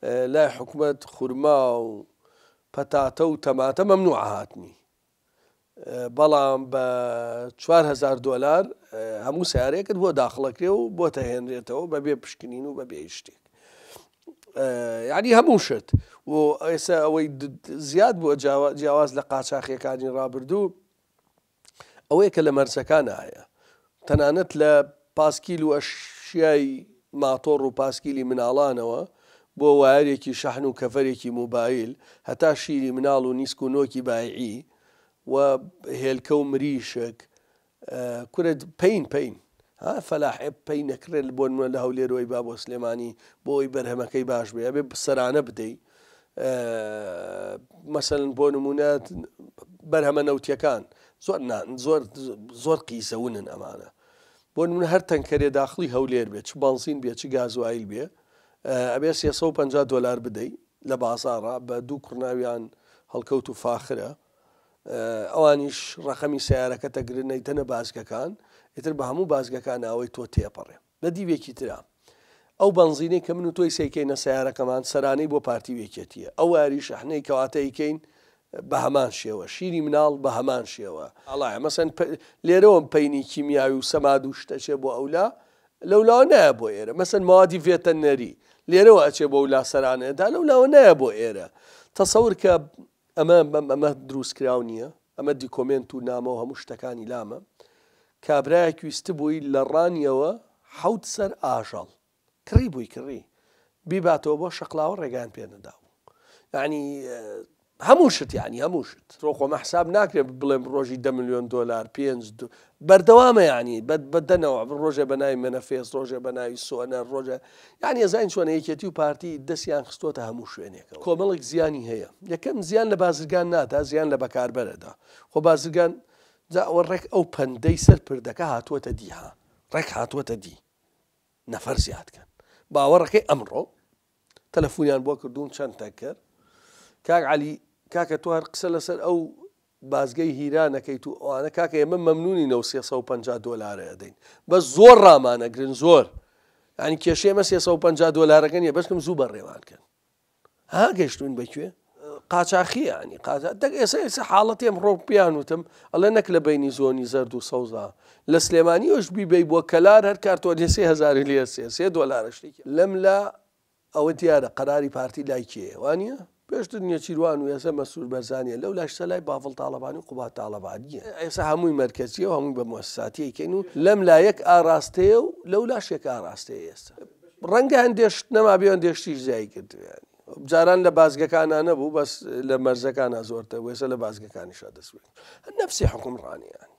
لا حكومة خورما و پەتاتە و تەماتە مەمنوع هاتنی بەڵام بە 4000 دۆلار هەموو سیارەیەکت بۆ داخڵەکرێ و بۆ تەهێنرێتەوە بەبێ پشکنین و بەبێ شتێک یعنی هەموو شت و ئێستا ئەوەی زیاد بووە جیاواز لە قاچاقیەکانی ڕابردوو ئەوەیە کە لە مەرجەکانە هەیە تەنانەت لە پاسکیل و ئەشیای ماتۆڕ و پاسکیلی مناڵانەوە بۆ وایەرێکی شەحن و کەفەرێکی موبایل هەتا شیری مناڵ و نیسک و نۆکی بایعی و هێلکە و مریشک کورە پەین فەلاحێ پەی نەکرێت بۆ نمونە لە هەولێرەوەی با بۆ سلێمانی بۆی بەرهەمەکەی باش بێ بێ سەرانە بدەیت مەسەلەن بۆ نمونە بەرهەمە نەوتیەکان زۆر قیسەونن ئەمانە بۆ نمونە هەر تەنکەرێ داخڵی هەولێر بێت چ بەنزین بێت چ گازوایل بێ ئەبێ 350 دۆلار بدەیت لە بازاڕە بە دوو کوڕناویان هەڵکەوت و فاخرە ئەوانیش ڕەقەمی سیارەکە تەگرن نەیتەنە بازگەکان ئیتر بە هەموو بازگەکان ئەوەی تۆ تێپەڕێ لە دیوێکی ترا ئەو بەنزینەی کە من و تۆی سەیکەینە سیارەکەمان سەرانەی بۆ پارتی وێکێتیە ئەو واری شەحنەی کەواتەیکەین بە هەمان شێوە شیری مناڵ بە هەمان شێوە ئەڵایە مەسەن لێرەوەم پەینی کیمیاوی و سەماد و شتەچێ بۆ ئەولا لەولاوە نایە بۆ ئێرە مەسەن موادی ڤێتەنەری لێرەوە ئەچێ بۆ ولا سەرانەدا لەولاوە نایە بۆ ئێرە تەسەور کە ئەمە دروستکراو نییە ئەمە دیکۆمنت و نامەوە هەموو شتەکانی لامە کابرایەکی ویستە بووی لە ڕانیەوە 7 سەر ئاژەڵ کڕی بووی کڕی بیباتەوە بۆ شەقلاوە ڕێگان پێ نەداوە یعنی هەموو شت یعنی هەموو شت تۆ خۆمە حساب ناکرێت بڵێم ڕۆژی 10 ملیۆن دۆلار 5 بەردەوامە یعنی بەدەنەوە ڕۆژێ بەناوی مەنەفێس ڕۆژێ بەناوی سۆنەر ڕۆژە یعنی ئەزانین چۆنە یەکێتی و پارتی دەستیان خستۆتە هەموو شوێنێکەوە کۆمەڵێک زیانی هەیە یەکەم زیان لە بازرگان ناتا زیان لە بەکاربەرەدا خۆ بازرگان ئەوە ڕێک ئەو پەندەی سەر پردەکە هاتووەتە دیها ڕێک هاتووەتە دی نەفەر زیادکەن باوەڕەکەی ئەمڕۆ تەلەفۆنیان بۆ کردوون چەند تەکرد کاک عەلی کاکە تۆ هەر قسە لەسەر ئەو بازگەی هیرانەکەیت و ئەوانە کاکە ئێمە مەمنونینە و 350 دۆلارە ئەدەین بەس زۆر ڕامانەگرن زۆر ینی کێشەی ئێمە 350 دۆلارەکە نیە بەسکەم زوو بەڕێوانکەن ها گەیشتوین بەکوێ قاچاقی ینی ئێستا حاڵەتی ئەمڕۆ پیان وتم ئەڵێ نەک لە بینی زۆنی زەرد و سەوزا لە سلێمانیەوەش بیبەی بۆ کەلار هەر کارتۆنێ 3000 لێ 3 دۆلارە شتێکی لەم لا ئەوە دیارە قەراری پارتی لای کێیە وانە پێشتر نییە چیروان و ئێستا مەسوول بەرزانیە لەو لاشتە لای باڤڵ تاڵەبانی و قوبات تاڵەبانیە ئێستا هەمووی مەرکەزیە و هەمووی بە مؤسساتیەکەین و لەم لایەک ئاراستەیە و لەو لاشێک ئاراستەیە ئێستا ڕەنگە هەندێشت نەما بێ هەندێشتیش زای کردویانی جاران لە بازگەکانە نەبوو بەس لە مەرزەکانە زۆرتە وێسە لە بازگەکانیشا دەسوێت نەفسی حکومڕانیان